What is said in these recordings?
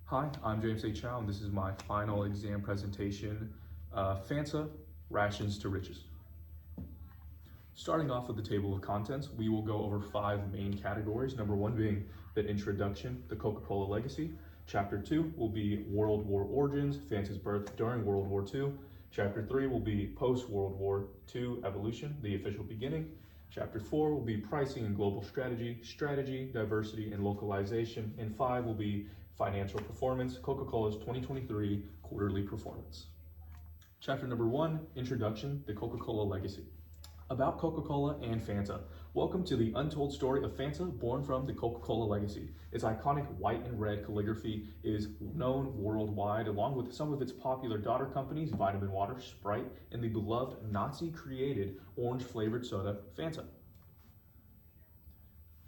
Hi, I'm James A. Chow, and this is my final exam presentation, Fanta, Rations to Riches. Starting off with the table of contents, we will go over 5 main categories. Number 1 being the introduction, the Coca-Cola legacy. Chapter 2 will be World War origins, Fanta's birth during World War II. Chapter 3 will be post-World War II evolution, the official beginning. Chapter 4 will be pricing and global strategy, diversity, and localization. And 5 will be financial performance, Coca-Cola's 2023 quarterly performance. Chapter number 1, introduction, the Coca-Cola legacy. About Coca-Cola and Fanta. Welcome to the untold story of Fanta, born from the Coca-Cola legacy. Its iconic white and red calligraphy is known worldwide, along with some of its popular daughter companies, Vitamin Water, Sprite, and the beloved Nazi-created orange-flavored soda, Fanta.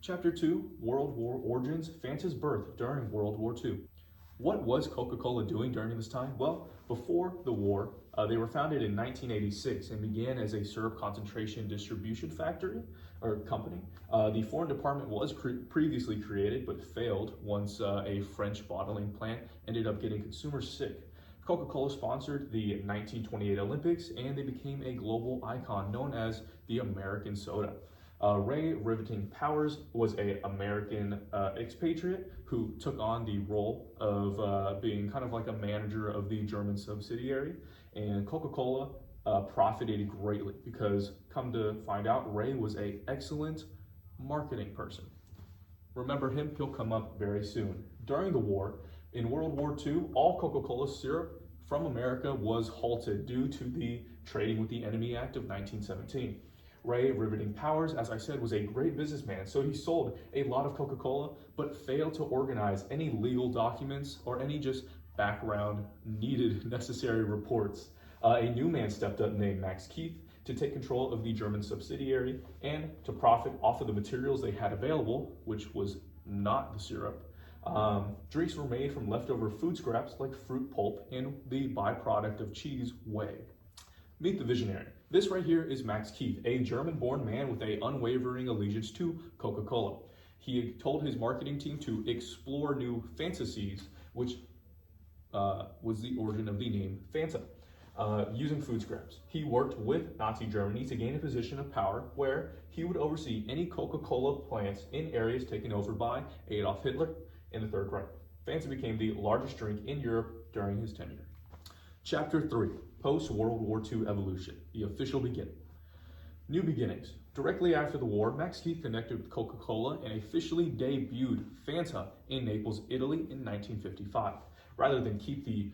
Chapter 2, World War origins, Fanta's birth during World War II. What was Coca-Cola doing during this time? Well, before the war, they were founded in 1986 and began as a syrup concentration distribution company. The foreign department was previously created but failed once a French bottling plant ended up getting consumers sick. Coca-Cola sponsored the 1928 Olympics, and they became a global icon known as the American soda. Ray Riveting Powers was an American expatriate who took on the role of being kind of like a manager of the German subsidiary, and Coca-Cola profited greatly because, come to find out, Ray was an excellent marketing person. Remember him, he'll come up very soon. During the war, in World War II, all Coca-Cola syrup from America was halted due to the Trading with the Enemy Act of 1917. Ray Riveting Powers, as I said, was a great businessman, so he sold a lot of Coca-Cola, but failed to organize any legal documents or any just background necessary reports. A new man stepped up named Max Keith to take control of the German subsidiary and to profit off of the materials they had available, which was not the syrup. Drinks were made from leftover food scraps like fruit pulp and the byproduct of cheese, whey. Meet the visionary. This right here is Max Keith, a German-born man with an unwavering allegiance to Coca-Cola. He told his marketing team to explore new fantasies, which was the origin of the name Fanta, using food scraps. He worked with Nazi Germany to gain a position of power where he would oversee any Coca-Cola plants in areas taken over by Adolf Hitler in the Third Reich. Fanta became the largest drink in Europe during his tenure. Chapter 3, Post-World War II Evolution, the official beginning. New beginnings. Directly after the war, Max Keith connected with Coca-Cola and officially debuted Fanta in Naples, Italy in 1955. Rather than keep the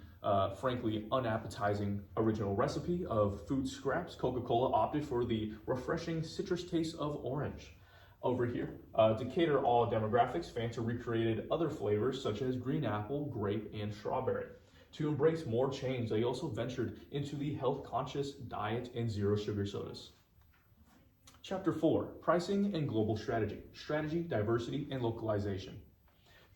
frankly unappetizing original recipe of food scraps, Coca-Cola opted for the refreshing citrus taste of orange. Over here, to cater all demographics, Fanta recreated other flavors such as green apple, grape, and strawberry. To embrace more change, they also ventured into the health-conscious diet and zero-sugar sodas. Chapter 4, Pricing and Global Strategy, Diversity, and Localization.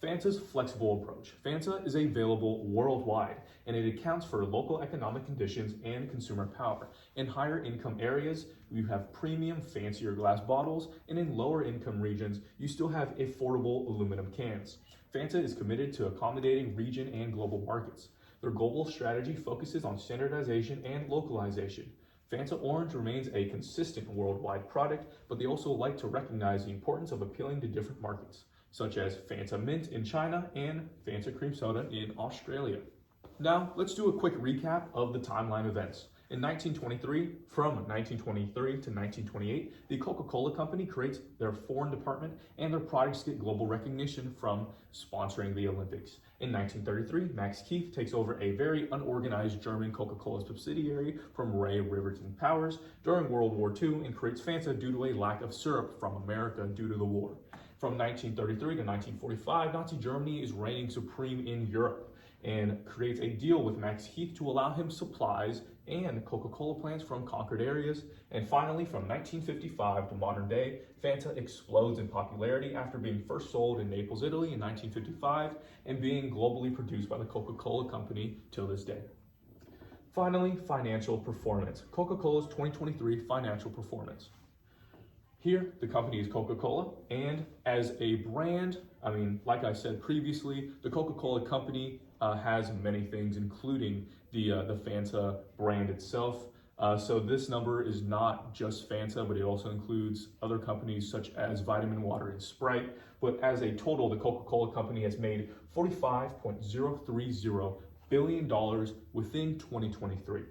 Fanta's flexible approach. Fanta is available worldwide, and it accounts for local economic conditions and consumer power. In higher income areas, you have premium, fancier glass bottles, and in lower income regions, you still have affordable aluminum cans. Fanta is committed to accommodating region and global markets. Their global strategy focuses on standardization and localization. Fanta Orange remains a consistent worldwide product, but they also like to recognize the importance of appealing to different markets, such as Fanta Mint in China and Fanta Cream Soda in Australia. Now, let's do a quick recap of the timeline events. In 1923, from 1923 to 1928, the Coca-Cola Company creates their foreign department, and their products get global recognition from sponsoring the Olympics. In 1933, Max Keith takes over a very unorganized German Coca-Cola subsidiary from Ray Riveting Powers during World War II and creates Fanta due to a lack of syrup from America due to the war. From 1933 to 1945, Nazi Germany is reigning supreme in Europe and creates a deal with Max Keith to allow him supplies and Coca-Cola plants from conquered areas. And finally, from 1955 to modern day, Fanta explodes in popularity after being first sold in Naples, Italy in 1955 and being globally produced by the Coca-Cola Company till this day. Finally, financial performance. Coca-Cola's 2023 financial performance. Here, the company is Coca-Cola, and as a brand, like I said previously, the Coca-Cola company has many things, including the Fanta brand itself. So this number is not just Fanta, but it also includes other companies such as Vitamin Water and Sprite. But as a total, the Coca-Cola company has made $45.030 billion within 2023.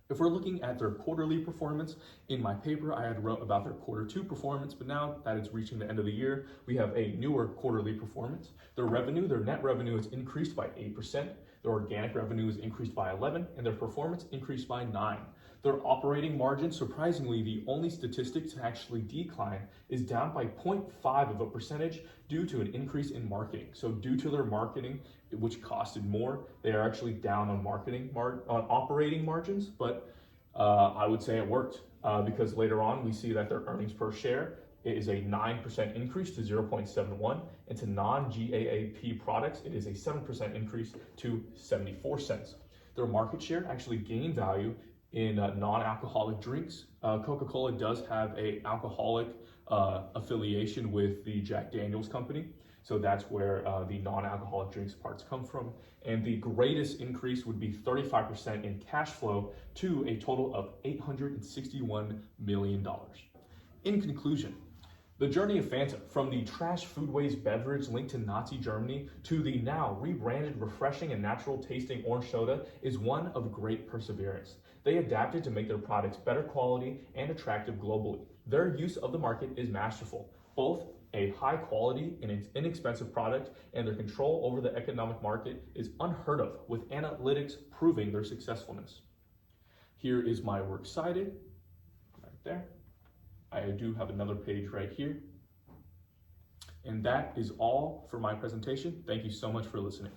If we're looking at their quarterly performance, in my paper I had wrote about their Q2 performance, but now that it's reaching the end of the year, we have a newer quarterly performance. Their net revenue has increased by 8%, their organic revenue has increased by 11%, and their performance increased by 9%. Their operating margin, surprisingly, the only statistic to actually decline, is down by 0.5% due to an increase in marketing. So due to their marketing, which costed more, they are actually down on operating margins, but I would say it worked because later on we see that their earnings per share is a 9% increase to 0.71, and to non-GAAP products, it is a 7% increase to 74 cents. Their market share actually gained value in non-alcoholic drinks. Coca-Cola does have a alcoholic affiliation with the Jack Daniels company, so that's where the non-alcoholic drinks parts come from. And the greatest increase would be 35% in cash flow to a total of $861 million. In conclusion, the journey of Fanta, from the trash food waste beverage linked to Nazi Germany to the now rebranded refreshing and natural tasting orange soda, is one of great perseverance. They adapted to make their products better quality and attractive globally. Their use of the market is masterful, both a high quality and inexpensive product, and their control over the economic market is unheard of, with analytics proving their successfulness. Here is my works cited, right there. I do have another page right here. And that is all for my presentation. Thank you so much for listening.